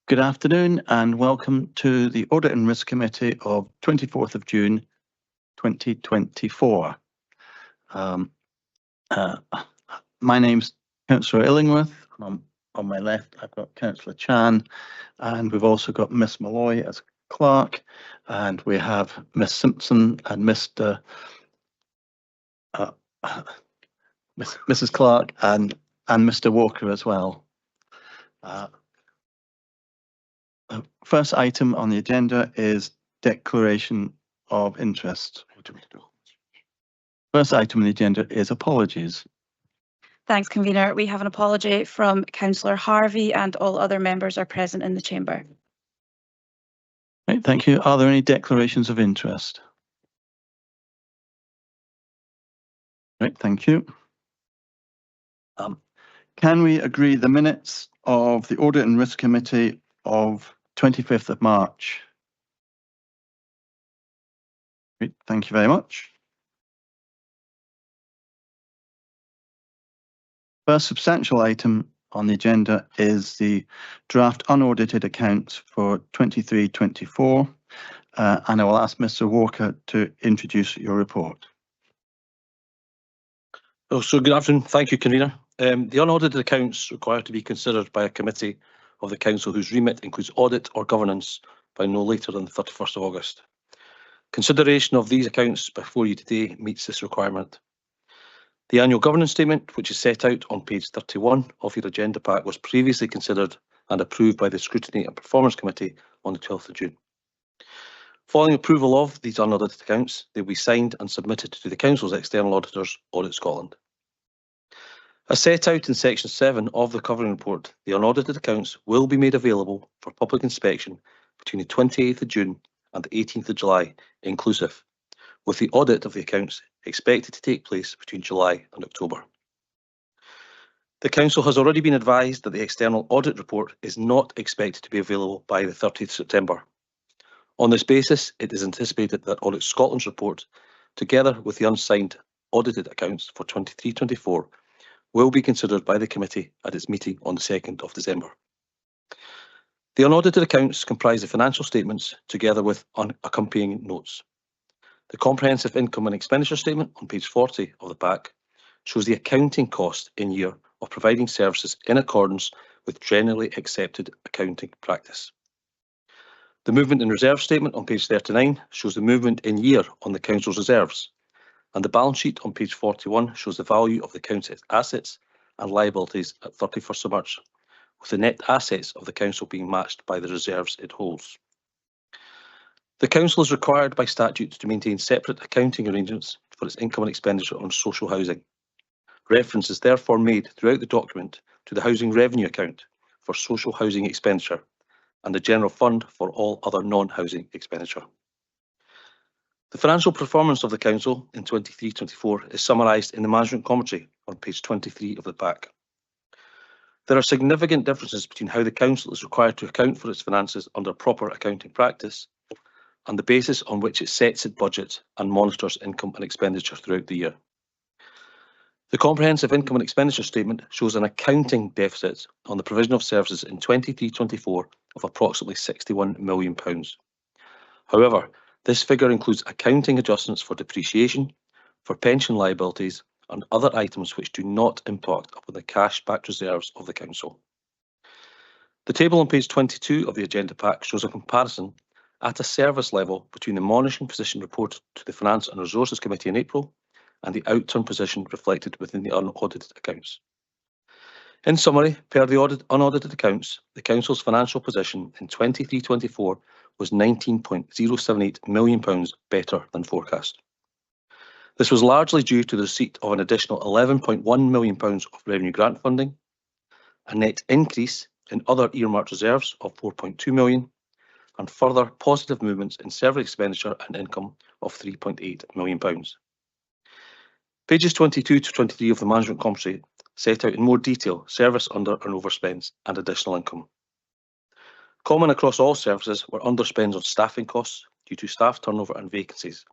Good afternoon and welcome to the Audit and Risk Committee of 24th of June 2024. My name's Councillor Illingworth. On my left I've got Councillor Chan, and we've also got Miss Malloy as clerk, and we have Miss Simpson and Mrs. Clark and Mr. Walker as well. First item on the agenda is declaration of interest. First item on the agenda is apologies. Thanks, Convener. We have an apology from Councillor Harvey, and all other members are present in the chamber. Right, thank you. Are there any declarations of interest? Right, thank you. Can we agree the minutes of the Audit and Risk Committee of 25th of March? Great, thank you very much. First substantial item on the agenda is the draft unaudited accounts for 23-24, and I will ask Mr. Walker to introduce your report. So good afternoon. Thank you, Convener. The unaudited accounts require to be considered by a committee of the Council whose remit includes audit or governance by no later than the 31st of August. Consideration of these accounts before you today meets this requirement. The annual governance statement, which is set out on page 31 of your agenda pack, was previously considered and approved by the Scrutiny and Performance Committee on the 12th of June. Following approval of these unaudited accounts, they will be signed and submitted to the Council's external auditors, Audit Scotland. As set out in section 7 of the covering report, the unaudited accounts will be made available for public inspection between the 28th of June and the 18th of July inclusive, with the audit of the accounts expected to take place between July and October. The Council has already been advised that the external audit report is not expected to be available by the 30th September. On this basis, it is anticipated that Audit Scotland's report, together with the unsigned audited accounts for 23-24, will be considered by the committee at its meeting on the 2nd of December. The unaudited accounts comprise the financial statements together with accompanying notes. The comprehensive income and expenditure statement on page 40 of the pack shows the accounting cost in year of providing services in accordance with generally accepted accounting practice. The movement in reserve statement on page 39 shows the movement in year on the Council's reserves, and the balance sheet on page 41 shows the value of the Council's assets and liabilities at 31st of March, with the net assets of the Council being matched by the reserves it holds. The Council is required by statute to maintain separate accounting arrangements for its income and expenditure on social housing. Reference is therefore made throughout the document to the housing revenue account for social housing expenditure and the general fund for all other non-housing expenditure. The financial performance of the Council in 23-24 is summarised in the management commentary on page 23 of the pack. There are significant differences between how the Council is required to account for its finances under proper accounting practice and the basis on which it sets its budget and monitors income and expenditure throughout the year. The comprehensive income and expenditure statement shows an accounting deficit on the provision of services in 23-24 of approximately £61 million. However, this figure includes accounting adjustments for depreciation, for pension liabilities, and other items which do not impact upon the cash-backed reserves of the Council. The table on page 22 of the agenda pack shows a comparison at a service level between the monitoring position reported to the Finance and Resources Committee in April and the outturn position reflected within the unaudited accounts. In summary, per the unaudited accounts, the Council's financial position in 23-24 was £19.078 million better than forecast. This was largely due to the receipt of an additional £11.1 million of revenue grant funding, a net increase in other earmarked reserves of £4.2 million, and further positive movements in several expenditure and income of £3.8 million. Pages 22 to 23 of the management commentary set out in more detail service under and overspends and additional income. Common across all services were underspends on staffing costs due to staff turnover and vacancies,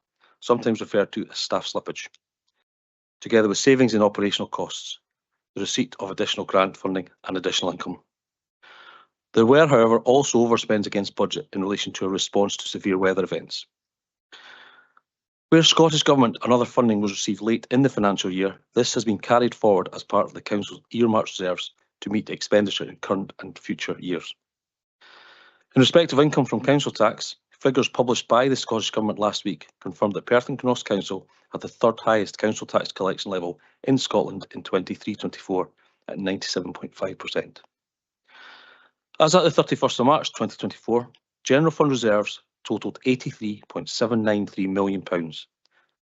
sometimes referred to as staff slippage, together with savings in operational costs, the receipt of additional grant funding and additional income. There were, however, also overspends against budget in relation to a response to severe weather events. Where Scottish Government and other funding was received late in the financial year, this has been carried forward as part of the Council's earmarked reserves to meet expenditure in current and future years. In respect of income from council tax, figures published by the Scottish Government last week confirmed that Perth and Kinross Council had the third highest council tax collection level in Scotland in 23-24 at 97.5%. As at the 31st of March 2024, General Fund reserves totalled £83.793 million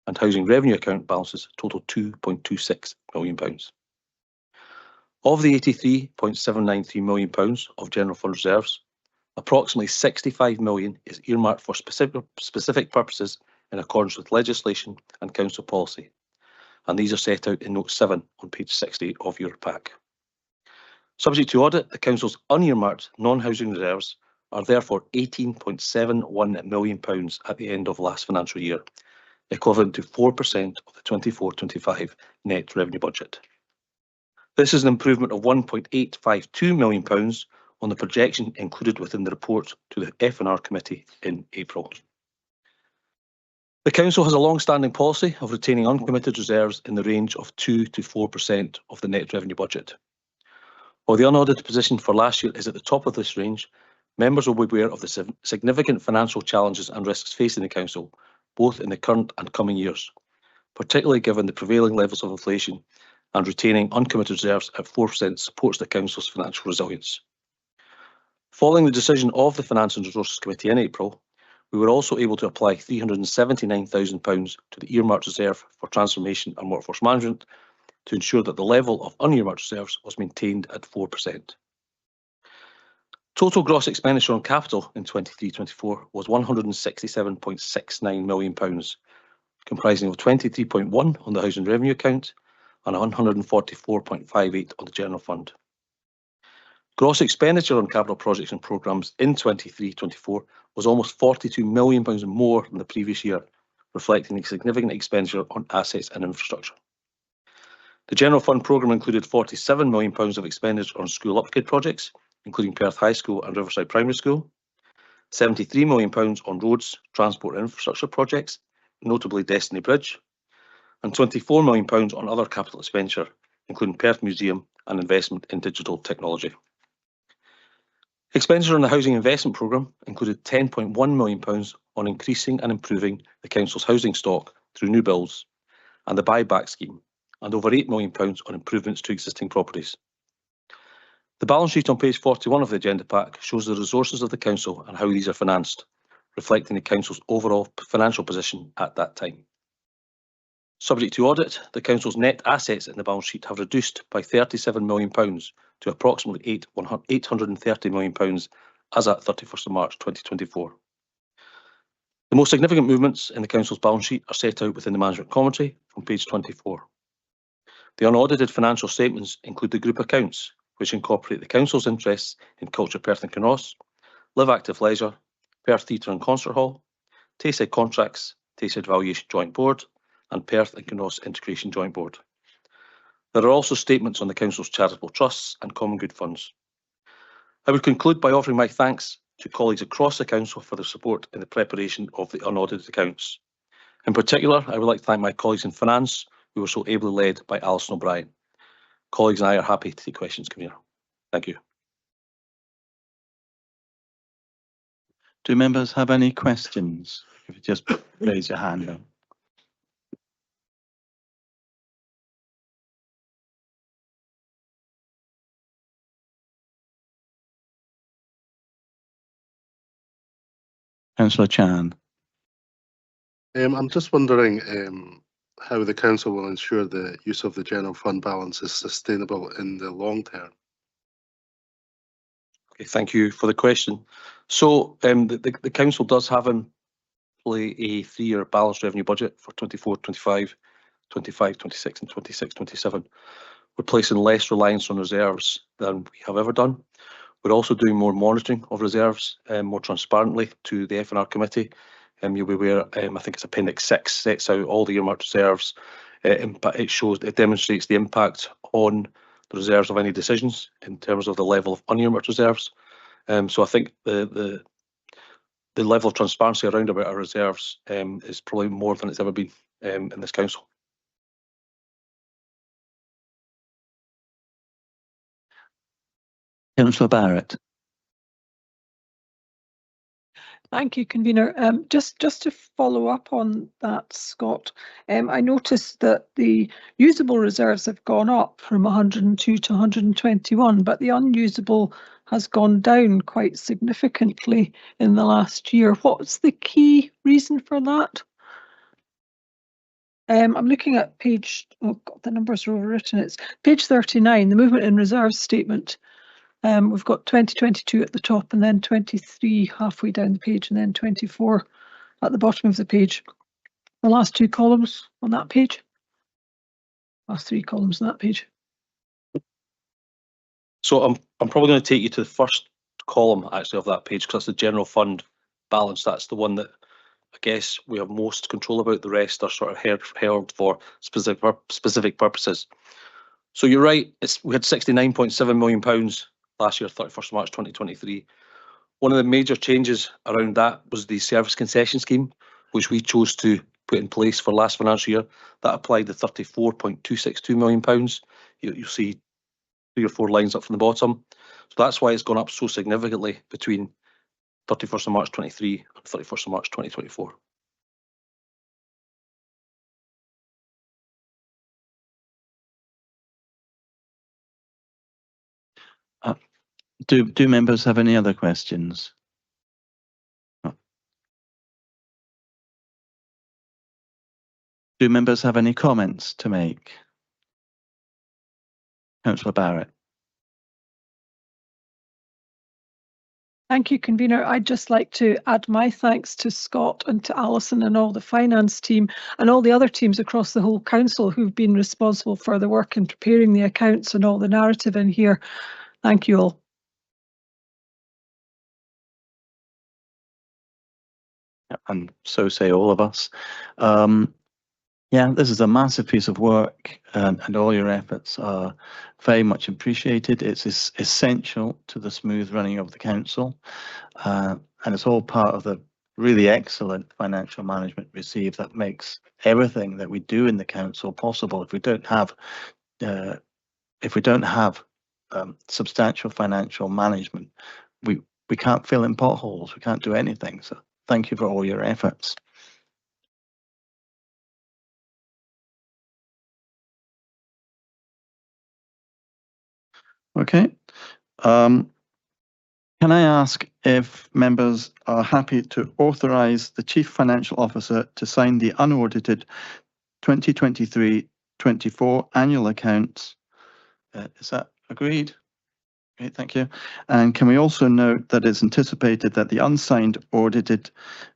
and housing revenue account balances totalled £2.26 million. Of the £83.793 million of General Fund reserves, approximately £65 million is earmarked for specific purposes in accordance with legislation and council policy, and these are set out in Note 7 on page 60 of your pack. Subject to audit, the Council's unearmarked non-housing reserves are therefore £18.71 million at the end of last financial year, equivalent to 4% of the 24-25 net revenue budget. This is an improvement of £1.852 million on the projection included within the report to the F&R Committee in April. The Council has a long-standing policy of retaining uncommitted reserves in the range of 2 to 4% of the net revenue budget. While the unaudited position for last year is at the top of this range, members will be aware of the significant financial challenges and risks facing the Council, both in the current and coming years, particularly given the prevailing levels of inflation, and retaining uncommitted reserves at 4% supports the Council's financial resilience. Following the decision of the Finance and Resources Committee in April, we were also able to apply £379,000 to the earmarked reserve for transformation and workforce management to ensure that the level of unearmarked reserves was maintained at 4%. Total gross expenditure on capital in 23-24 was £167.69 million, comprising of 23.1 on the housing revenue account and 144.58 on the general fund. Gross expenditure on capital projects and programmes in 23-24 was almost £42 million more than the previous year, reflecting the significant expenditure on assets and infrastructure. The General Fund programme included £47 million of expenditure on school upgrade projects, including Perth High School and Riverside Primary School, £73 million on roads, transport and infrastructure projects, notably Destiny Bridge, and £24 million on other capital expenditure, including Perth Museum and investment in digital technology. Expenditure on the Housing Investment Programme included £10.1 million on increasing and improving the Council's housing stock through new builds and the buyback scheme, and over £8 million on improvements to existing properties. The balance sheet on page 41 of the agenda pack shows the resources of the Council and how these are financed, reflecting the Council's overall financial position at that time. Subject to audit, the Council's net assets in the balance sheet have reduced by £37 million to approximately £830 million as at 31st of March 2024. The most significant movements in the Council's balance sheet are set out within the management commentary on page 24. The unaudited financial statements include the group accounts, which incorporate the Council's interests in Culture Perth and Kinross, Live Active Leisure, Perth Theatre and Concert Hall, Tayside Contracts, Tayside Valuation Joint Board, and Perth and Kinross Integration Joint Board. There are also statements on the Council's charitable trusts and common good funds. I would conclude by offering my thanks to colleagues across the Council for their support in the preparation of the unaudited accounts. In particular, I would like to thank my colleagues in Finance, who were so ably led by Alison O'Brien. Colleagues and I are happy to take questions, Convener. Thank you. Do members have any questions? If you just raise your hand up. Councillor Chan. I'm just wondering how the Council will ensure the use of the General Fund balance is sustainable in the long term. Okay, thank you for the question. So the Council does have in play a 3-year balanced revenue budget for 24-25, 25-26 and 26-27. We're placing less reliance on reserves than we have ever done. We're also doing more monitoring of reserves more transparently to the F&R Committee. You'll be aware, I think it's Appendix 6 sets out all the earmarked reserves. It demonstrates the impact on the reserves of any decisions in terms of the level of unearmarked reserves. So I think the level of transparency around about our reserves is probably more than it's ever been in this council. Councillor Barrett. Thank you, convener. Just to follow up on that, Scott, I noticed that the usable reserves have gone up from 102 to 121, but the unusable has gone down quite significantly in the last year. What's the key reason for that? I'm looking at page, oh God, the numbers are overwritten. It's page 39, the movement in reserves statement. We've got 2022 at the top and then 23 halfway down the page and then 24 at the bottom of the page. The last two columns on that page. Last three columns on that page. So I'm probably going to take you to the first column actually of that page, because that's the general fund balance. That's the one that I guess we have most control about. The rest are sort of held for specific purposes. So you're right, we had £69.7 million last year, 31st March 2023. One of the major changes around that was the service concession scheme, which we chose to put in place for last financial year. That applied the £34.262 million. You'll see 3 or 4 lines up from the bottom. So that's why it's gone up so significantly between 31st of March 23 and 31st of March 2024. Do members have any other questions? Do members have any comments to make? Councillor Barrett. Thank you, convener. I'd just like to add my thanks to Scott and to Alison and all the finance team and all the other teams across the whole council who've been responsible for the work in preparing the accounts and all the narrative in here. Thank you all. And so say all of us. Yeah, this is a massive piece of work, and all your efforts are very much appreciated. It's essential to the smooth running of the council, and it's all part of the really excellent financial management receive that makes everything that we do in the council possible. If we don't have substantial financial management, we can't fill in potholes. We can't do anything. So thank you for all your efforts. Okay. Can I ask if members are happy to authorise the Chief Financial Officer to sign the unaudited 2023-24 annual accounts? Is that agreed? Okay, thank you. And can we also note that it's anticipated that the unsigned audited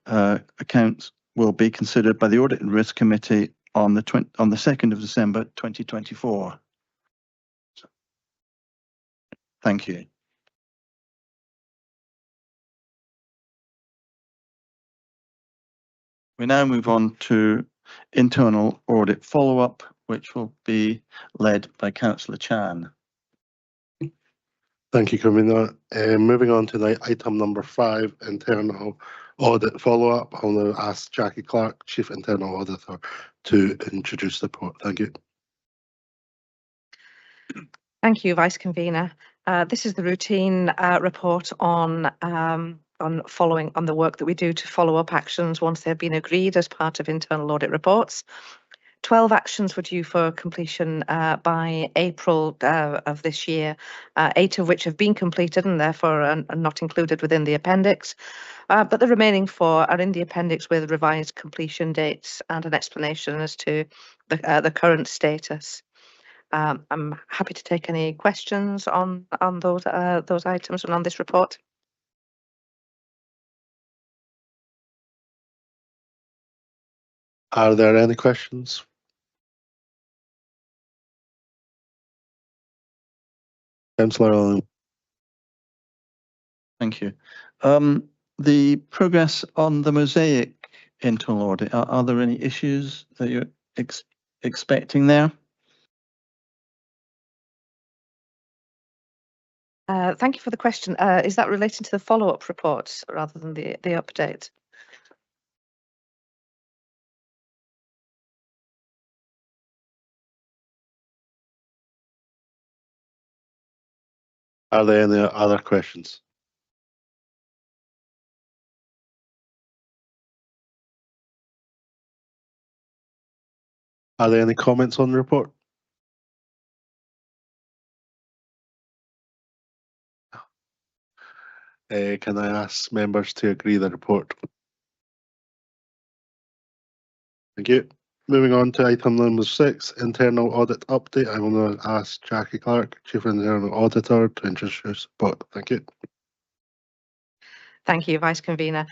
accounts will be considered by the Audit and Risk Committee on the 2nd of December 2024? Thank you. We now move on to internal audit follow-up, which will be led by Councillor Chan. Thank you, Convener. Moving on to item number 5, internal audit follow-up. I'll now ask Jackie Clark, Chief Internal Auditor, to introduce the report. Thank you. Thank you, Vice Convener. This is the routine report on following on the work that we do to follow up actions once they've been agreed as part of internal audit reports. 12 actions were due for completion by April of this year, 8 of which have been completed and therefore are not included within the appendix. But the remaining 4 are in the appendix with revised completion dates and an explanation as to the current status. I'm happy to take any questions on those items and on this report. Are there any questions? Councillor Owen. Thank you. The progress on the Mosaic internal audit, are there any issues that you're expecting there? Thank you for the question. Is that relating to the follow-up report rather than the update? Are there any other questions? Are there any comments on the report? Can I ask members to agree the report? Thank you. Moving on to item number 6, internal audit update. I'm going to ask Jackie Clark, Chief Internal Auditor, to introduce the report. Thank you. Thank you, Vice Convener.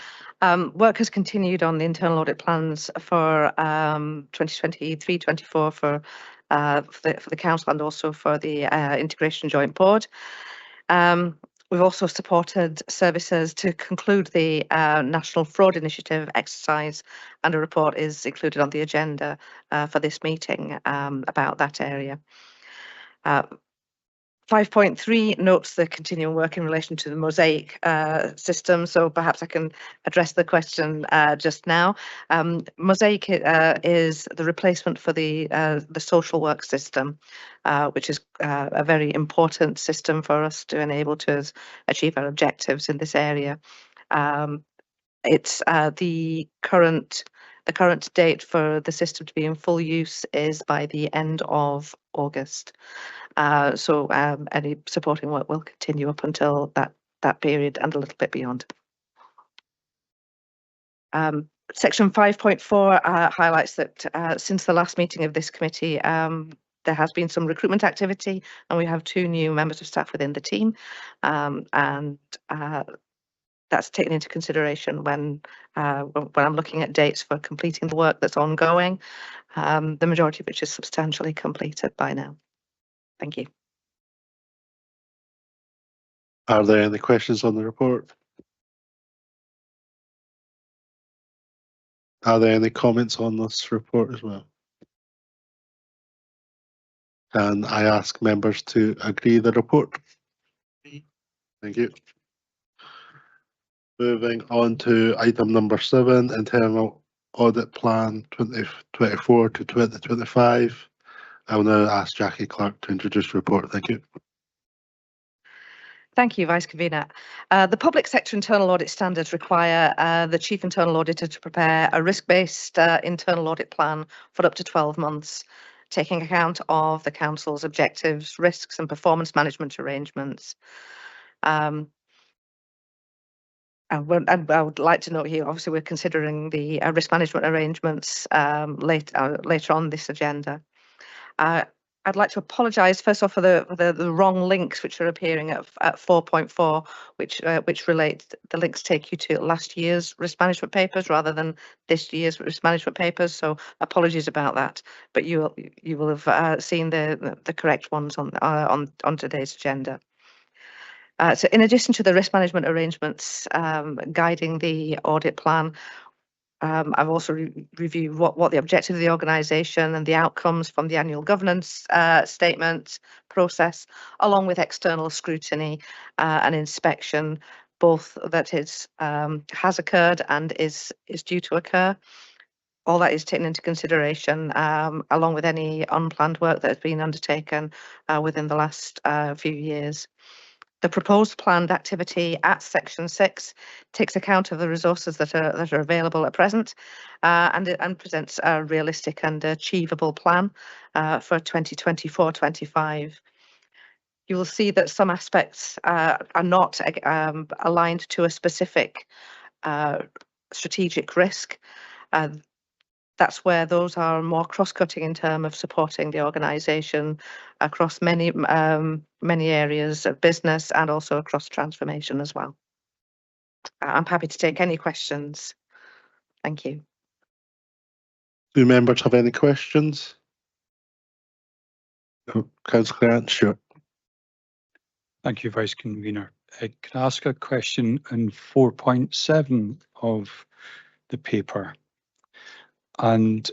Work has continued on the internal audit plans for 2023-24 for the council and also for the integration joint board. We've also supported services to conclude the National Fraud Initiative exercise, and a report is included on the agenda for this meeting about that area. 5.3 notes the continuing work in relation to the Mosaic system, so perhaps I can address the question just now. Mosaic is the replacement for the social work system, which is a very important system for us to enable to achieve our objectives in this area. It's the current date for the system to be in full use is by the end of August. So any supporting work will continue up until that period and a little bit beyond. Section 5.4 highlights that since the last meeting of this committee, there has been some recruitment activity, and we have 2 new members of staff within the team, and that's taken into consideration when I'm looking at dates for completing the work that's ongoing, the majority of which is substantially completed by now. Thank you. Are there any questions on the report? Are there any comments on this report as well? Can I ask members to agree the report? Thank you. Moving on to item number 7, internal audit plan 2024 to 2025. I will now ask Jackie Clark to introduce the report. Thank you. Thank you, Vice Convener. The public sector internal audit standards require the Chief Internal Auditor to prepare a risk-based internal audit plan for up to 12 months, taking account of the Council's objectives, risks and performance management arrangements. And I would like to note here, obviously, we're considering the risk management arrangements later on this agenda. I'd like to apologise first off for the wrong links which are appearing at 4.4, which relate. The links take you to last year's risk management papers rather than this year's risk management papers. So apologies about that, but you will have seen the correct ones on today's agenda. So in addition to the risk management arrangements guiding the audit plan, I've also reviewed what the objective of the organisation and the outcomes from the annual governance statement process, along with external scrutiny and inspection, both that has occurred and is due to occur. All that is taken into consideration, along with any unplanned work that has been undertaken within the last few years. The proposed planned activity at Section 6 takes account of the resources that are available at present and presents a realistic and achievable plan for 2024-25. You will see that some aspects are not aligned to a specific strategic risk. That's where those are more cross-cutting in terms of supporting the organisation across many areas of business and also across transformation as well. I'm happy to take any questions. Thank you. Do members have any questions? Councillor Grant, sure. Thank you, Vice Convener. Can I ask a question in 4.7 of the paper? And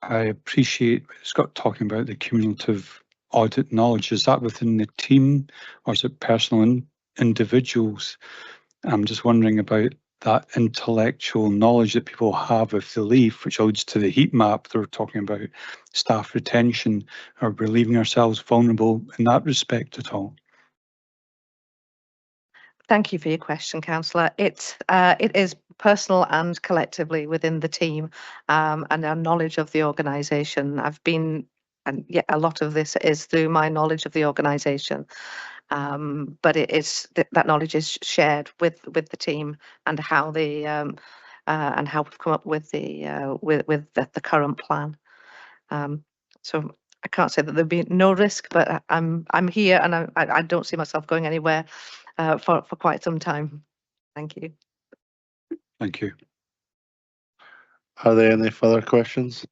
I appreciate Scott talking about the cumulative audit knowledge? Is that within the team or is it personal individuals? I'm just wondering about that intellectual knowledge that people have of the leaf, which alludes to the heat map. They're talking about staff retention. Are we leaving ourselves vulnerable in that respect at all? Thank you for your question, Councillor. It is personal and collectively within the team, and our knowledge of the organisation. And yeah, a lot of this is through my knowledge of the organisation, but it is that knowledge is shared with the team and how they and how we've come up with the current plan. So I can't say that there'd be no risk, but I'm here and I don't see myself going anywhere for quite some time. Thank you. Thank you. Are there any further questions?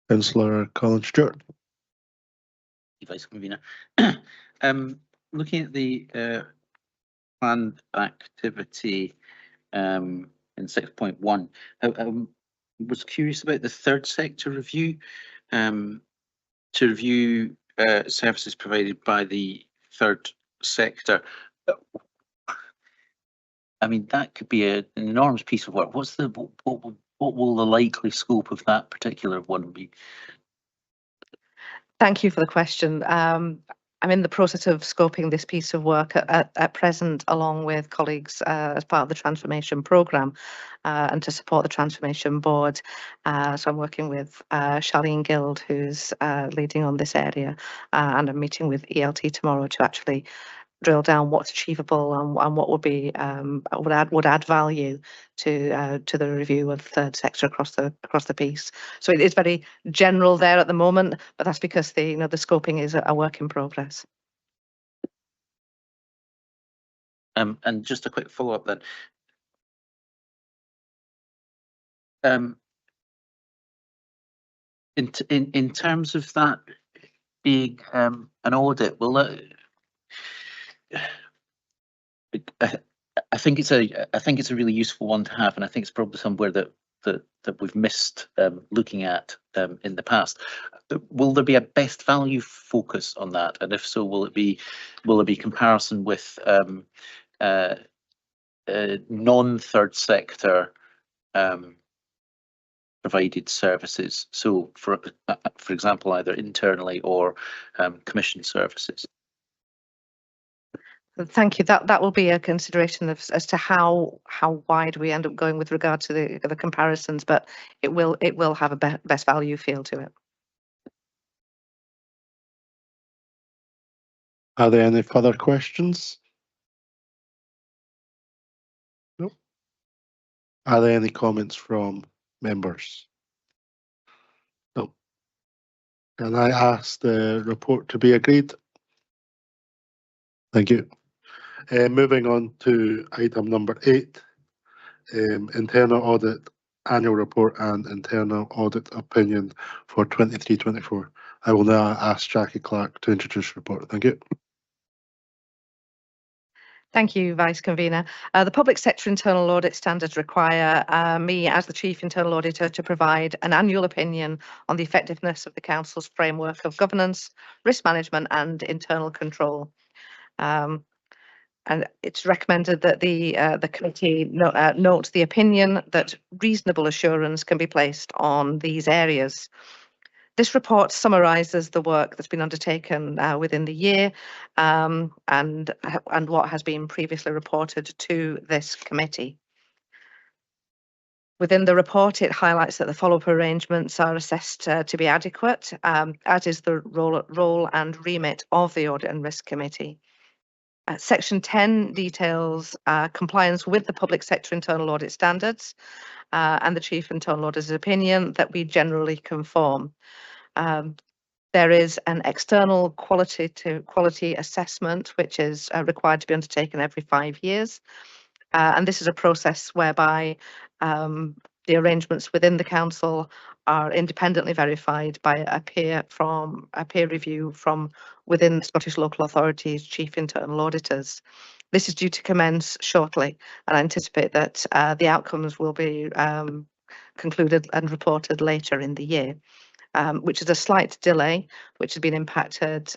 Councillor Colin Stewart. Vice Convener. Looking at the planned activity in 6.1, I was curious about the third sector review to review services provided by the third sector. I mean, that could be an enormous piece of work. What will the likely scope of that particular one be? Thank you for the question. I'm in the process of scoping this piece of work at present, along with colleagues as part of the transformation programme and to support the transformation board. So I'm working with Charlene Guild, who's leading on this area, and I'm meeting with ELT tomorrow to actually drill down what's achievable and what would be would add value to the review of the third sector across the piece. So it is very general there at the moment, but that's because the scoping is a work in progress. And just a quick follow up then. In terms of that being an audit, will that? I think it's a really useful one to have, and I think it's probably somewhere that we've missed looking at in the past. Will there be a best value focus on that, and if so, will it be comparison with non-third sector provided services? So, for example, either internally or commissioned services. Thank you. That will be a consideration as to how wide we end up going with regard to the comparisons, but it will have a best value feel to it. Are there any further questions? No. Are there any comments from members? No. Can I ask the report to be agreed? Thank you. Moving on to item number 8, internal audit annual report and internal audit opinion for 23-24. I will now ask Jackie Clark to introduce the report. Thank you. Thank you, Vice Convener. The public sector internal audit standards require me as the Chief Internal Auditor to provide an annual opinion on the effectiveness of the Council's framework of governance, risk management and internal control. And it's recommended that the committee note the opinion that reasonable assurance can be placed on these areas. This report summarises the work that's been undertaken within the year and what has been previously reported to this committee. Within the report, it highlights that the follow-up arrangements are assessed to be adequate, as is the role and remit of the Audit and Risk Committee. Section 10 details compliance with the public sector internal audit standards and the Chief Internal Auditor's opinion that we generally conform. There is an external quality assessment which is required to be undertaken every 5 years. And this is a process whereby the arrangements within the council are independently verified by a peer review from within the Scottish Local Authority's Chief Internal Auditors. This is due to commence shortly, and I anticipate that the outcomes will be concluded and reported later in the year. which is a slight delay, which has been impacted.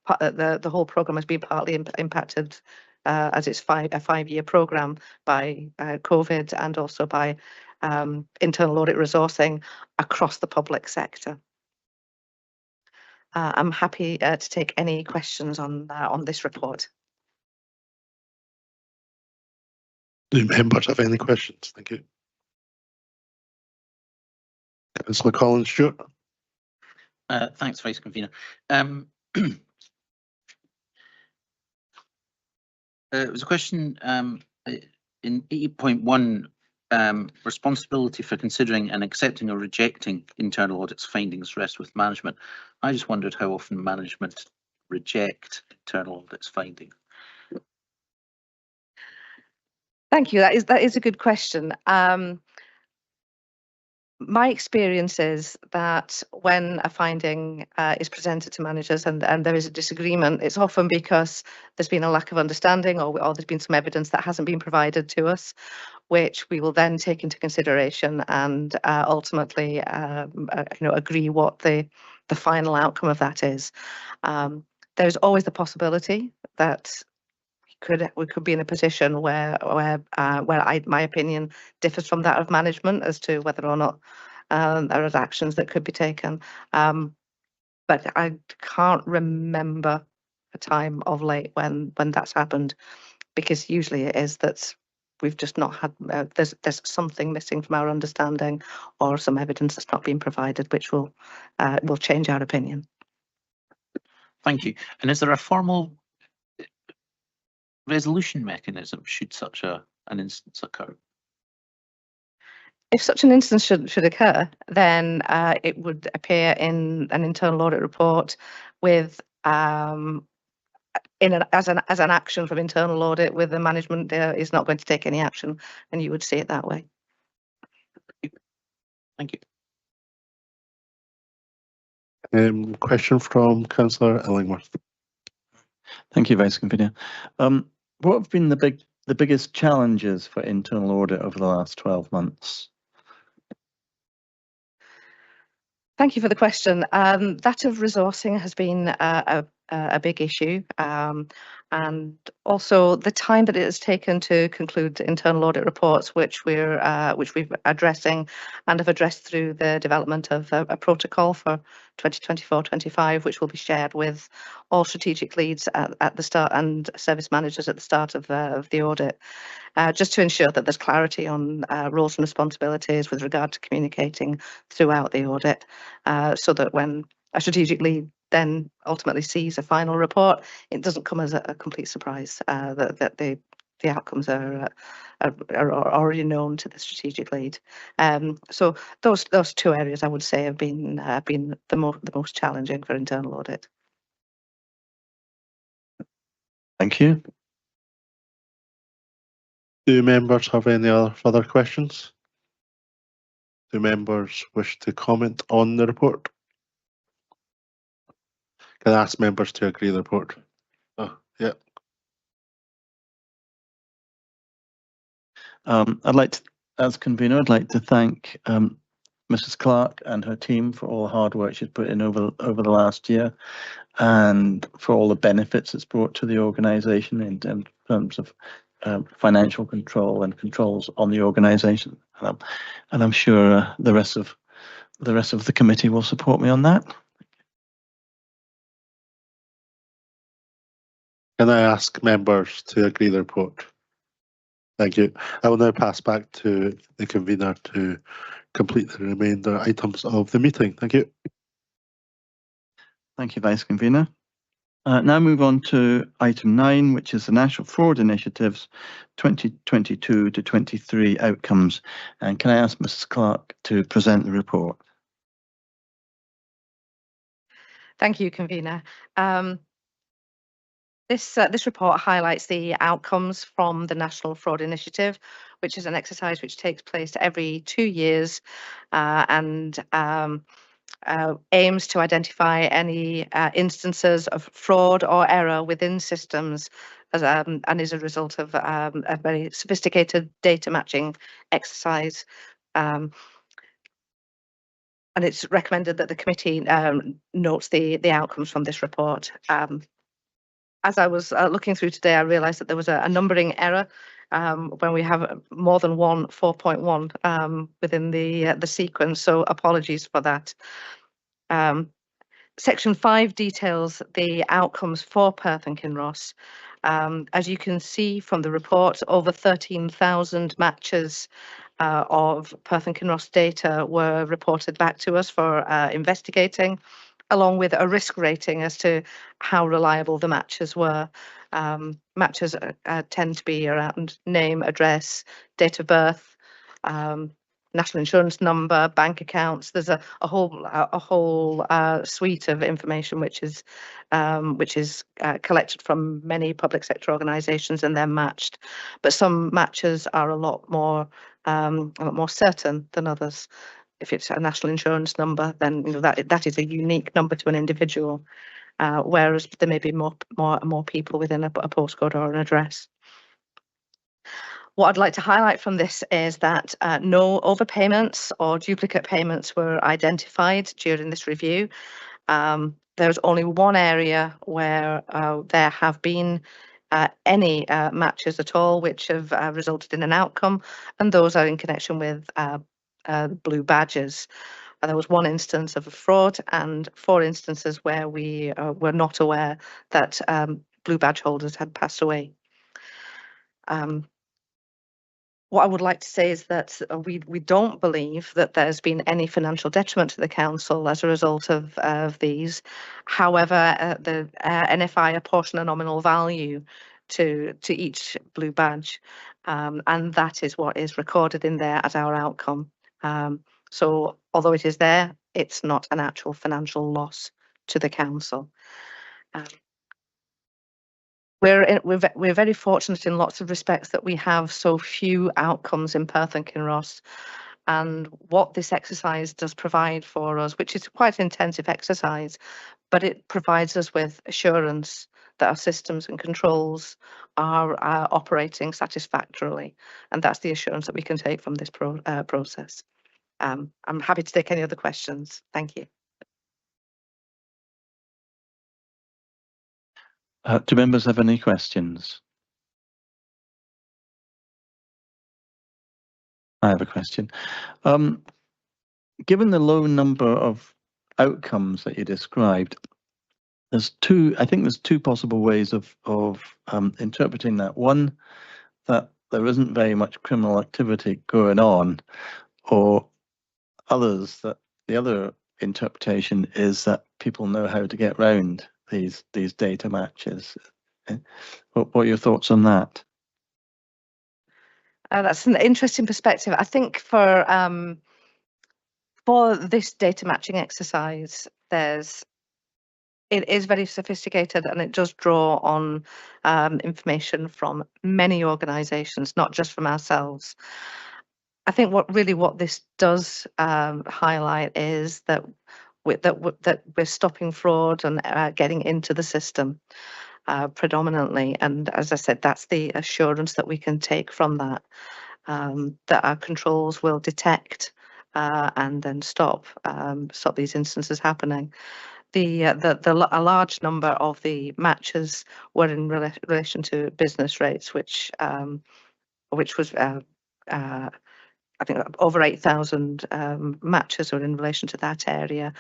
The whole programme has been partly impacted as it's a 5-year programme by COVID and also by internal audit resourcing across the public sector. I'm happy to take any questions on this report. Do members have any questions? Thank you. Councillor Collins Stewart. Thanks, Vice Convener. It was a question in 8.1, responsibility for considering and accepting or rejecting internal audit's findings rests with management. I just wondered how often management reject internal audit's findings. Thank you. That is a good question. My experience is that when a finding is presented to managers and there is a disagreement, it's often because there's been a lack of understanding or there's been some evidence that hasn't been provided to us, which we will then take into consideration and ultimately agree what the final outcome of that is. There's always the possibility that we could be in a position where my opinion differs from that of management as to whether or not there are actions that could be taken. But I can't remember a time of late when that's happened, because usually it is that we've just not had there's something missing from our understanding or some evidence that's not been provided, which will change our opinion. Thank you. And is there a formal resolution mechanism should such an instance occur? If such an instance should occur, then it would appear in an internal audit report with as an action from internal audit, with the management is not going to take any action, and you would see it that way. Thank you. Question from Councillor Illingworth. Thank you, Vice Convener. What have been the biggest challenges for internal audit over the last 12 months? Thank you for the question. That of resourcing has been a big issue, and also the time that it has taken to conclude internal audit reports, which we're addressing and have addressed through the development of a protocol for 2024-25, which will be shared with all strategic leads at the start and service managers at the start of the audit, just to ensure that there's clarity on roles and responsibilities with regard to communicating throughout the audit, so that when a strategic lead then ultimately sees a final report, it doesn't come as a complete surprise that the outcomes are already known to the strategic lead. So those two areas, I would say, have been the most challenging for internal audit. Thank you. Do members have any further questions? Do members wish to comment on the report? Can I ask members to agree the report? Oh, yeah. As convener, I'd like to thank Mrs. Clark and her team for all the hard work she's put in over the last year, and for all the benefits it's brought to the organisation in terms of financial control and controls on the organisation. And I'm sure the rest of the committee will support me on that. Can I ask members to agree the report? Thank you. I will now pass back to the convener to complete the remainder items of the meeting. Thank you. Thank you, Vice Convener. Now move on to item 9, which is the National Fraud Initiatives 2022 to 23 outcomes. And can I ask Mrs. Clark to present the report? Thank you, convener. This report highlights the outcomes from the National Fraud Initiative, which is an exercise which takes place every 2 years and aims to identify any instances of fraud or error within systems, and is a result of a very sophisticated data matching exercise. and it's recommended that the committee notes the outcomes from this report. As I was looking through today, I realised that there was a numbering error when we have more than one 4.1 within the sequence, so apologies for that. Section 5 details the outcomes for Perth and Kinross. As you can see from the report, over 13,000 matches of Perth and Kinross data were reported back to us for investigating, along with a risk rating as to how reliable the matches were. Matches tend to be around name, address, date of birth, national insurance number, bank accounts. There's a whole suite of information which is collected from many public sector organisations and then matched. But some matches are a lot more certain than others. If it's a national insurance number, then that is a unique number to an individual, whereas there may be more people within a postcode or an address. What I'd like to highlight from this is that no overpayments or duplicate payments were identified during this review. There's only one area where there have been any matches at all which have resulted in an outcome, and those are in connection with blue badges. There was one instance of a fraud and 4 instances where we were not aware that blue badge holders had passed away. What I would like to say is that we don't believe that there's been any financial detriment to the council as a result of these. However, the NFI apportion a nominal value to each blue badge, and that is what is recorded in there as our outcome. So although it is there, it's not an actual financial loss to the council. We're very fortunate in lots of respects that we have so few outcomes in Perth and Kinross, and what this exercise does provide for us, which is quite an intensive exercise, but it provides us with assurance that our systems and controls are operating satisfactorily, and that's the assurance that we can take from this process. I'm happy to take any other questions. Thank you. Do members have any questions? I have a question. Given the low number of outcomes that you described, I think there's two possible ways of interpreting that. One, that there isn't very much criminal activity going on, or others that the other interpretation is that people know how to get round these data matches. What are your thoughts on that? That's an interesting perspective. I think for this data matching exercise, it is very sophisticated, and it does draw on information from many organisations, not just from ourselves. I think what this does highlight is that we're stopping fraud and getting into the system predominantly. And as I said, that's the assurance that we can take from that, that our controls will detect and then stop these instances happening. A large number of the matches were in relation to business rates, which was I think over 8,000 matches are in relation to that area,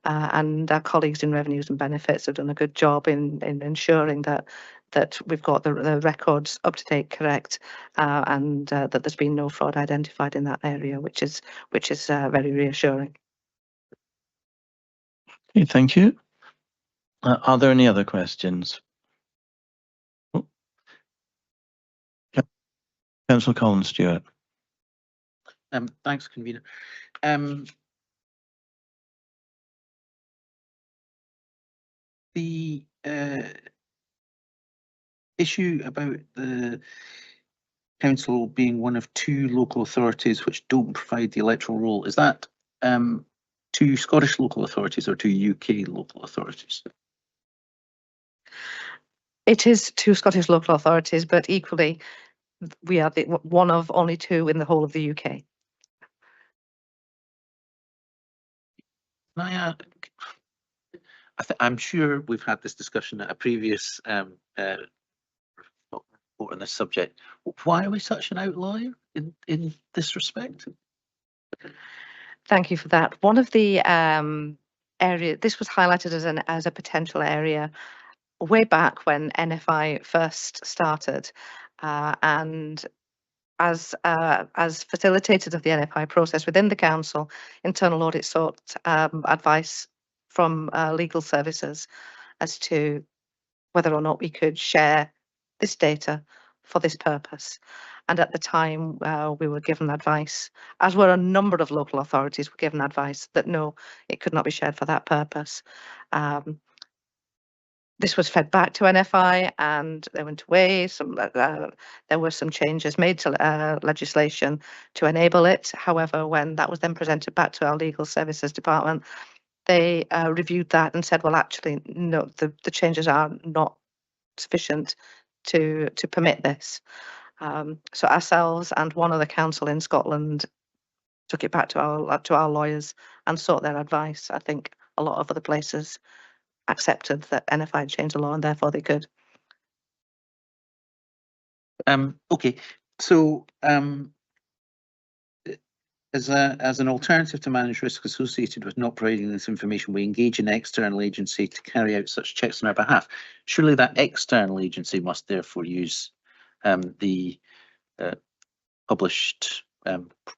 and our colleagues in revenues and benefits have done a good job in ensuring that we've got the records up to date, correct, and that there's been no fraud identified in that area, which is very reassuring. Okay, thank you. Are there any other questions? Oh. Councillor Collins-Stewart. Thanks, convener. The issue about the council being one of 2 local authorities which don't provide the electoral roll, is that 2 Scottish local authorities or 2 UK local authorities? It is 2 Scottish local authorities, but equally we are one of only 2 in the whole of the UK. I'm sure we've had this discussion at a previous report on this subject. Why are we such an outlier in this respect? Thank you for that. One of the area, this was highlighted as a potential area way back when NFI first started, and as facilitators of the NFI process within the council, internal audit sought advice from legal services as to whether or not we could share this data for this purpose. And at the time, we were given advice, as were a number of local authorities were given advice that no, it could not be shared for that purpose. This was fed back to NFI and they went away. There were some changes made to legislation to enable it. However, when that was then presented back to our legal services department, they reviewed that and said, well, actually, no, the changes are not sufficient to permit this. So ourselves and one other council in Scotland took it back to our lawyers and sought their advice. I think a lot of other places accepted that NFI had changed the law and therefore they could. Okay, so as an alternative to manage risk associated with not providing this information, we engage an external agency to carry out such checks on our behalf. Surely that external agency must therefore use the published,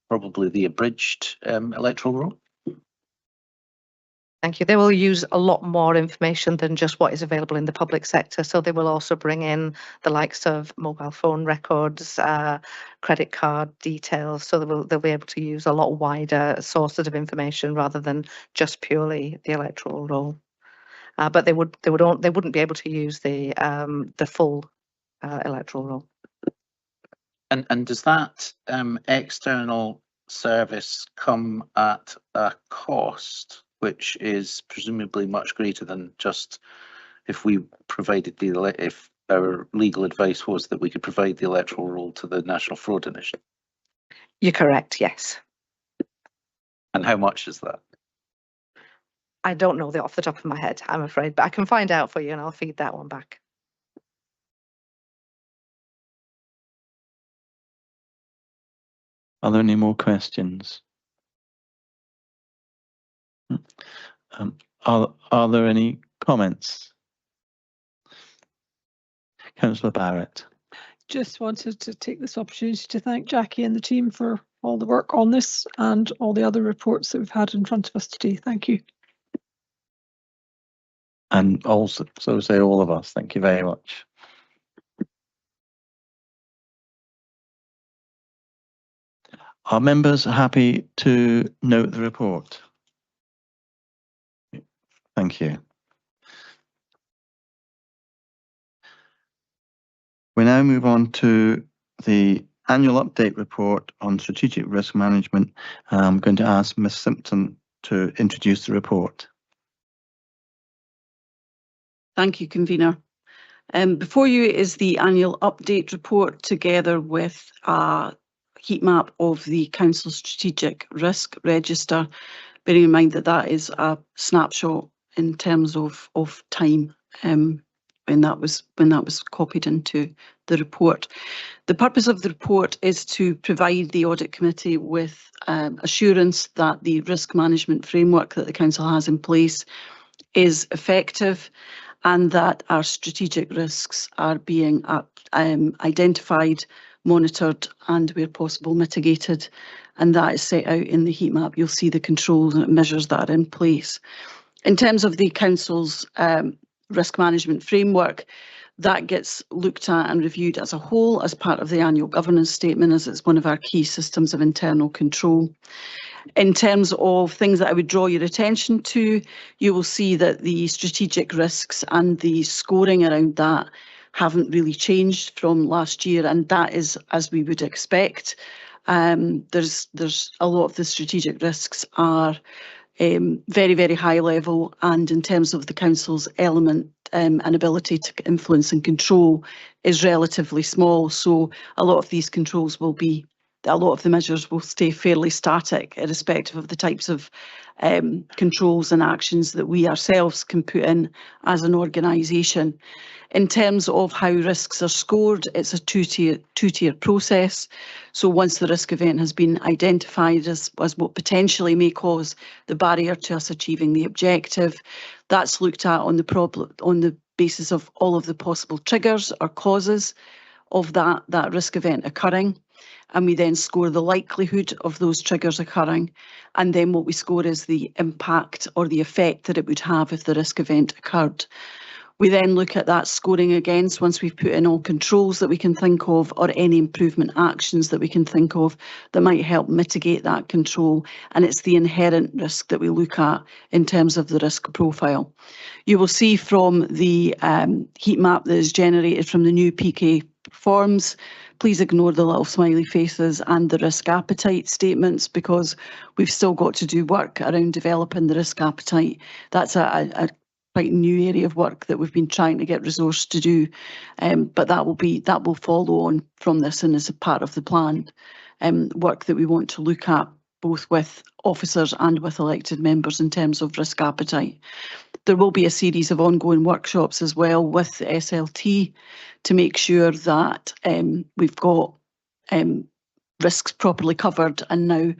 probably the abridged electoral roll. Thank you. They will use a lot more information than just what is available in the public sector. So they will also bring in the likes of mobile phone records, credit card details. So they'll be able to use a lot wider sources of information rather than just purely the electoral roll. But they wouldn't be able to use the full electoral roll. And does that external service come at a cost, which is presumably much greater than just if we provided if our legal advice was that we could provide the electoral roll to the National Fraud Initiative? You're correct, yes. And how much is that? I don't know off the top of my head, I'm afraid, but I can find out for you and I'll feed that one back. Are there any more questions? Are there any comments? Councillor Barrett. Just wanted to take this opportunity to thank Jackie and the team for all the work on this and all the other reports that we've had in front of us today. Thank you. And also, so say all of us, thank you very much. Are members happy to note the report? Thank you. We now move on to the annual update report on strategic risk management. I'm going to ask Ms. Simpson to introduce the report. Thank you, Convener. Before you is the annual update report together with a heat map of the Council's strategic risk register, bearing in mind that that is a snapshot in terms of time when that was copied into the report. The purpose of the report is to provide the Audit Committee with assurance that the risk management framework that the Council has in place is effective and that our strategic risks are being identified, monitored and where possible mitigated, and that is set out in the heat map. You'll see the controls and measures that are in place. In terms of the Council's risk management framework, that gets looked at and reviewed as a whole as part of the annual governance statement, as it's one of our key systems of internal control. In terms of things that I would draw your attention to, you will see that the strategic risks and the scoring around that haven't really changed from last year, and that is as we would expect. There's a lot of the strategic risks are very, very high level, and in terms of the Council's element and ability to influence and control is relatively small. So a lot of these controls will be a lot of the measures will stay fairly static, irrespective of the types of controls and actions that we ourselves can put in as an organisation. In terms of how risks are scored, it's a two-tier process. So once the risk event has been identified as what potentially may cause the barrier to us achieving the objective, that's looked at on the basis of all of the possible triggers or causes of that risk event occurring. And we then score the likelihood of those triggers occurring. And then what we score is the impact or the effect that it would have if the risk event occurred. We then look at that scoring against, once we've put in all controls that we can think of or any improvement actions that we can think of that might help mitigate that control. And it's the inherent risk that we look at in terms of the risk profile. You will see from the heat map that is generated from the new PK forms, please ignore the little smiley faces and the risk appetite statements, because we've still got to do work around developing the risk appetite. That's a quite new area of work that we've been trying to get resource to do, but that will follow on from this and is a part of the planned work that we want to look at both with officers and with elected members in terms of risk appetite. There will be a series of ongoing workshops as well with the SLT to make sure that we've got risks properly covered and now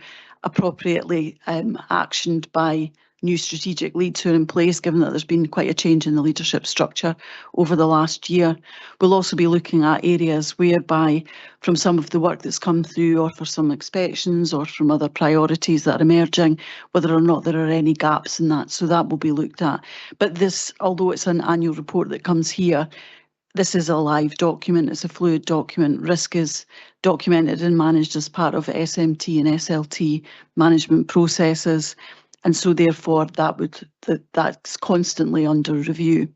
appropriately actioned by new strategic leads who are in place, given that there's been quite a change in the leadership structure over the last year. We'll also be looking at areas whereby, from some of the work that's come through or for some inspections or from other priorities that are emerging, whether or not there are any gaps in that. So that will be looked at. But this, although it's an annual report that comes here, this is a live document, it's a fluid document. Risk is documented and managed as part of SMT and SLT management processes. And so therefore that's constantly under review.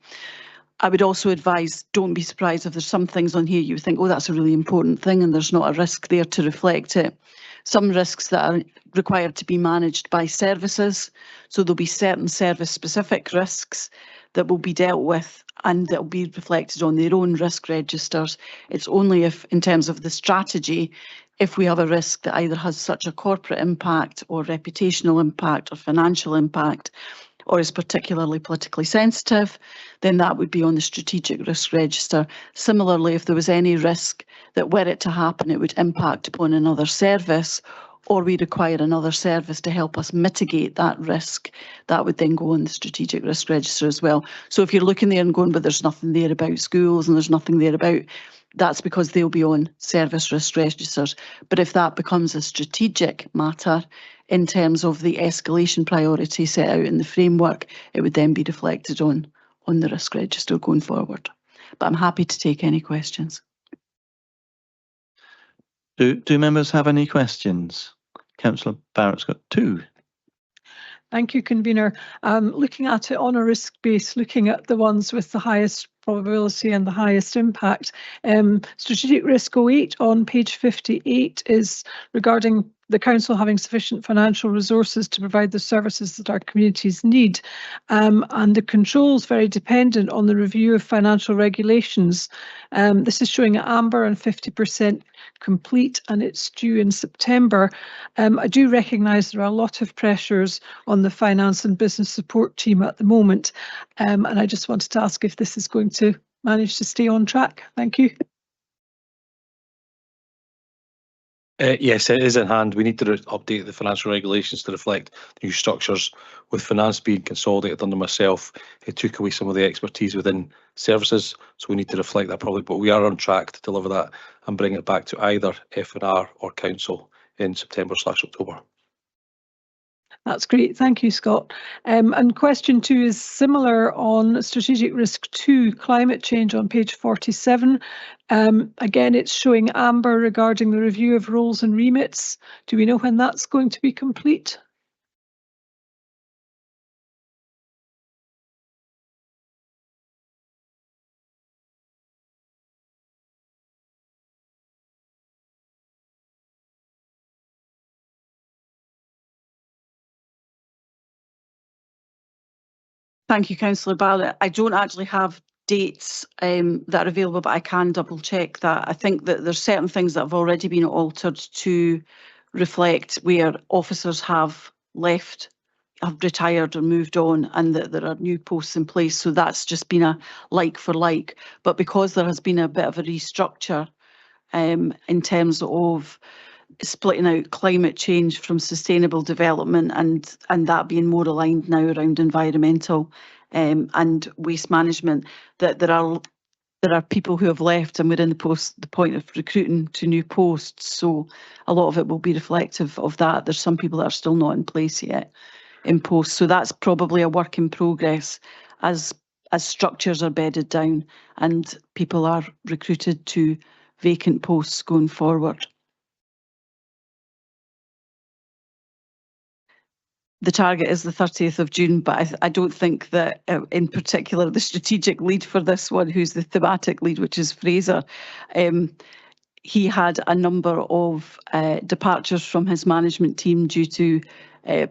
I would also advise, don't be surprised if there's some things on here you think, oh, that's a really important thing and there's not a risk there to reflect it. Some risks that are required to be managed by services. So there'll be certain service specific risks that will be dealt with and that will be reflected on their own risk registers. It's only if, in terms of the strategy, if we have a risk that either has such a corporate impact or reputational impact or financial impact or is particularly politically sensitive, then that would be on the strategic risk register. Similarly, if there was any risk that were it to happen, it would impact upon another service or we require another service to help us mitigate that risk, that would then go on the strategic risk register as well. So if you're looking there and going, but there's nothing there about schools and there's nothing there about, that's because they'll be on service risk registers. But if that becomes a strategic matter in terms of the escalation priority set out in the framework, it would then be reflected on the risk register going forward. But I'm happy to take any questions. Do members have any questions? Councillor Barrett's got two. Thank you, Convener. Looking at it on a risk base, looking at the ones with the highest probability and the highest impact. Strategic risk 08 on page 58 is regarding the council having sufficient financial resources to provide the services that our communities need. And the controls very dependent on the review of financial regulations. This is showing amber and 50% complete, and it's due in September. I do recognise there are a lot of pressures on the finance and business support team at the moment, and I just wanted to ask if this is going to manage to stay on track. Thank you. Yes, it is in hand. We need to update the financial regulations to reflect the new structures. With finance being consolidated under myself, it took away some of the expertise within services, so we need to reflect that probably, but we are on track to deliver that and bring it back to either F&R or council in September/October. That's great. Thank you, Scott. And question 2 is similar on strategic risk 2, climate change on page 47. Again, it's showing amber regarding the review of roles and remits. Do we know when that's going to be complete? Thank you, Councillor Barrett. I don't actually have dates that are available, but I can double check that. I think that there's certain things that have already been altered to reflect where officers have left, have retired or moved on, and that there are new posts in place. So that's just been a like for like. But because there has been a bit of a restructure in terms of splitting out climate change from sustainable development and that being more aligned now around environmental and waste management, that there are people who have left and we're in the point of recruiting to new posts. So a lot of it will be reflective of that. There's some people that are still not in place yet in posts. So that's probably a work in progress as structures are bedded down and people are recruited to vacant posts going forward. The target is the 30th of June, but I don't think that in particular the strategic lead for this one, who's the thematic lead, which is Fraser, he had a number of departures from his management team due to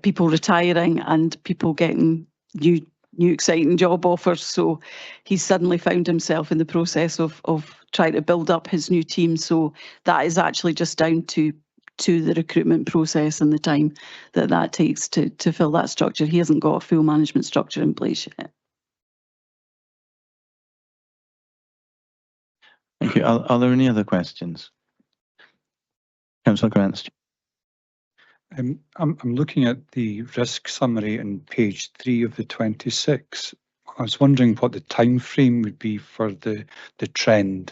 people retiring and people getting new exciting job offers. So he suddenly found himself in the process of trying to build up his new team. So that is actually just down to the recruitment process and the time that takes to fill that structure. He hasn't got a full management structure in place yet. Thank you. Are there any other questions? Councillor Grant. I'm looking at the risk summary on page 3 of the 26. I was wondering what the time frame would be for the trend.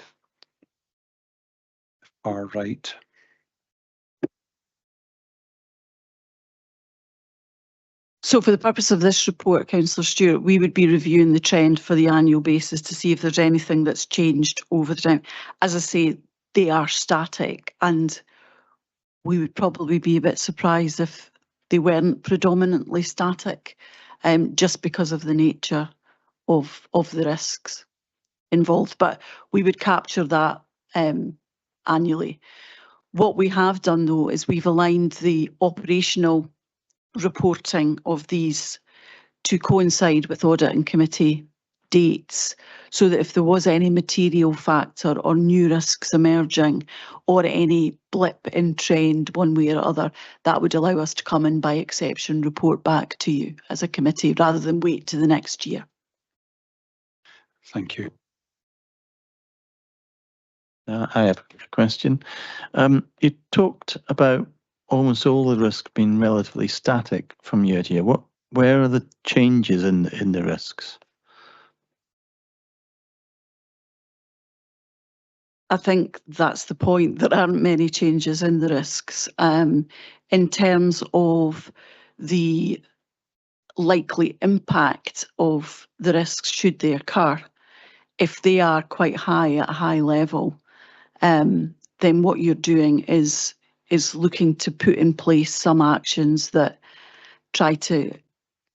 Far right. So for the purpose of this report, Councillor Stewart, we would be reviewing the trend for the annual basis to see if there's anything that's changed over the time. As I say, they are static, and we would probably be a bit surprised if they weren't predominantly static, just because of the nature of the risks involved. But we would capture that annually. What we have done, though, is we've aligned the operational reporting of these to coincide with audit and committee dates, so that if there was any material factor or new risks emerging or any blip in trend one way or other, that would allow us to come in by exception, report back to you as a committee rather than wait to the next year. Thank you. I have a question. You talked about almost all the risk being relatively static from year to year. Where are the changes in the risks? I think that's the point. There aren't many changes in the risks. In terms of the likely impact of the risks should they occur, if they are quite high at a high level, then what you're doing is looking to put in place some actions that try to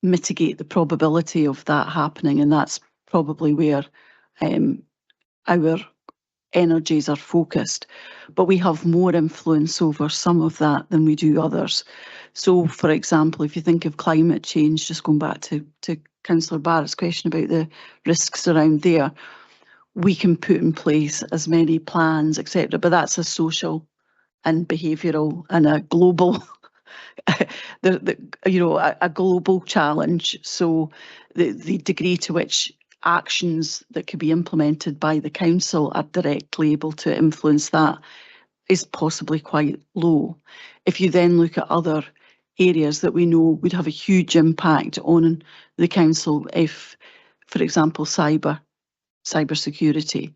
mitigate the probability of that happening, and that's probably where our energies are focused. But we have more influence over some of that than we do others. So, for example, if you think of climate change, just going back to Councillor Barrett's question about the risks around there, we can put in place as many plans, etc. But that's a social and behavioural and a global, a global challenge. So the degree to which actions that could be implemented by the council are directly able to influence that is possibly quite low. If you then look at other areas that we know would have a huge impact on the council, if, for example, cybersecurity,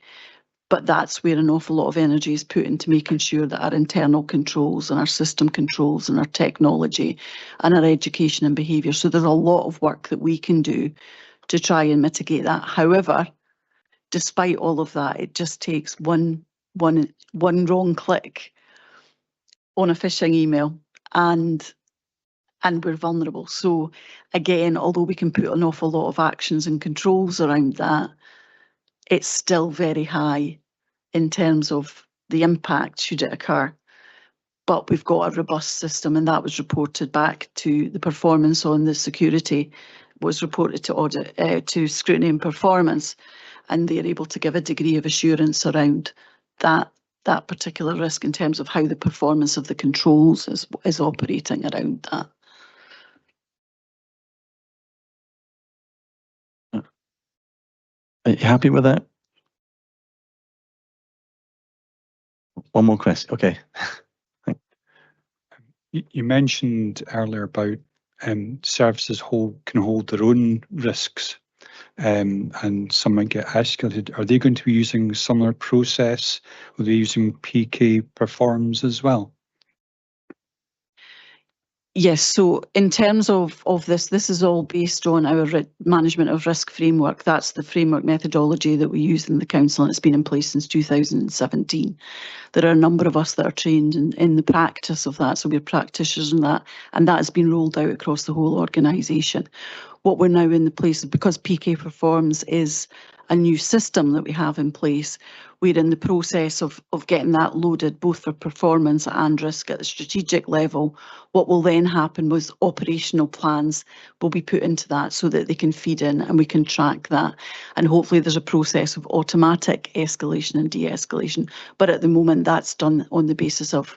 but that's where an awful lot of energy is put into making sure that our internal controls and our system controls and our technology and our education and behaviour. So there's a lot of work that we can do to try and mitigate that. However, despite all of that, it just takes one wrong click on a phishing email and we're vulnerable. So again, although we can put an awful lot of actions and controls around that, it's still very high in terms of the impact should it occur. But we've got a robust system, and that was reported back to the performance on the security, was reported to audit, to scrutiny and performance. and they're able to give a degree of assurance around that particular risk in terms of how the performance of the controls is operating around that. Are you happy with that? One more question. Okay. You mentioned earlier about services can hold their own risks, and some might get escalated. Are they going to be using similar process? Are they using PK Performs as well? Yes, so in terms of this is all based on our management of risk framework. That's the framework methodology that we use in the council, and it's been in place since 2017. There are a number of us that are trained in the practice of that, so we're practitioners in that, and that has been rolled out across the whole organisation. What we're now in the place of, because PK Performs is a new system that we have in place, we're in the process of getting that loaded both for performance and risk at the strategic level. What will then happen was operational plans will be put into that so that they can feed in and we can track that. And hopefully there's a process of automatic escalation and de-escalation. But at the moment that's done on the basis of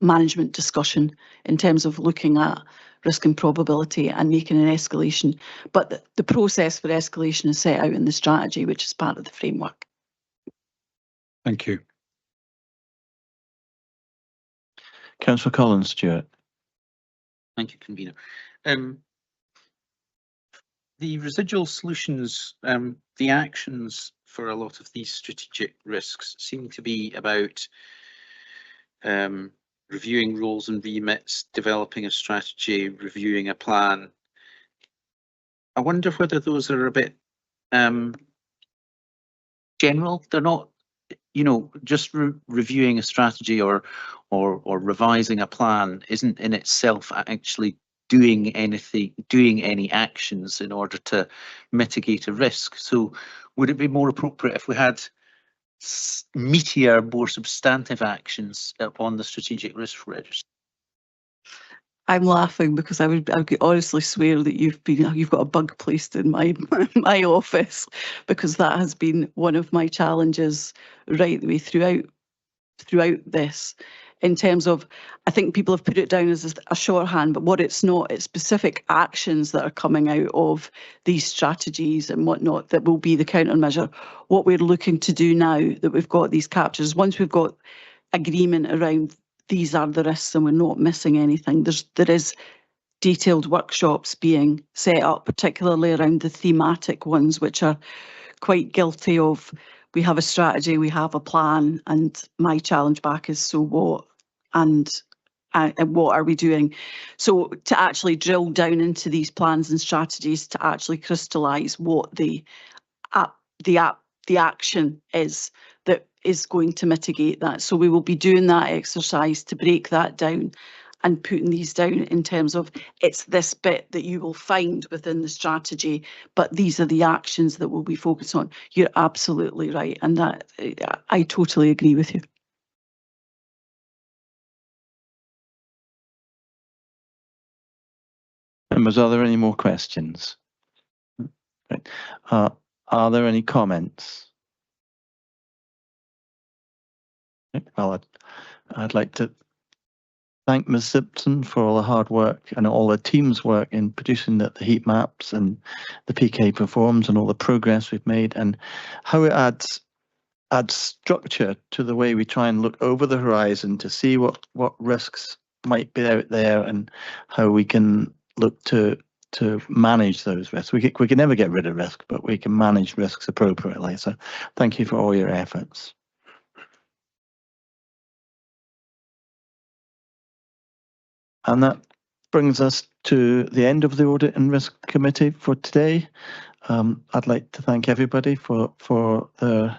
management discussion in terms of looking at risk and probability and making an escalation. But the process for escalation is set out in the strategy, which is part of the framework. Thank you. Councillor Collins, Stuart. Thank you, convener. The residual solutions, the actions for a lot of these strategic risks seem to be about reviewing roles and remits, developing a strategy, reviewing a plan. I wonder whether those are a bit general. They're not, you know, just reviewing a strategy or revising a plan isn't in itself actually doing any actions in order to mitigate a risk. So would it be more appropriate if we had meatier, more substantive actions on the strategic risk register? I'm laughing because I would honestly swear that you've got a bug placed in my office, because that has been one of my challenges right the way throughout this, in terms of, I think people have put it down as a shorthand, but what it's not, it's specific actions that are coming out of these strategies and whatnot that will be the countermeasure. What we're looking to do now that we've got these captures, once we've got agreement around these are the risks and we're not missing anything, there is detailed workshops being set up, particularly around the thematic ones, which are quite guilty of, we have a strategy, we have a plan, and my challenge back is, so what? And what are we doing? So to actually drill down into these plans and strategies to actually crystallise what the action is that is going to mitigate that. So we will be doing that exercise to break that down and putting these down in terms of, it's this bit that you will find within the strategy, but these are the actions that we'll be focused on. You're absolutely right, and that I totally agree with you. Members, are there any more questions? Right. Are there any comments? Well, I'd like to thank Ms. Simpson for all the hard work and all the team's work in producing the heat maps and the PK Performs and all the progress we've made, and how it adds structure to the way we try and look over the horizon to see what risks might be out there and how we can look to manage those risks. We can never get rid of risk, but we can manage risks appropriately. So thank you for all your efforts. And that brings us to the end of the Audit and Risk Committee for today. I'd like to thank everybody for the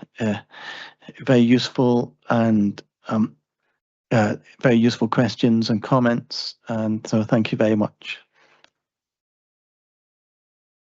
very useful and very useful questions and comments. And so thank you very much.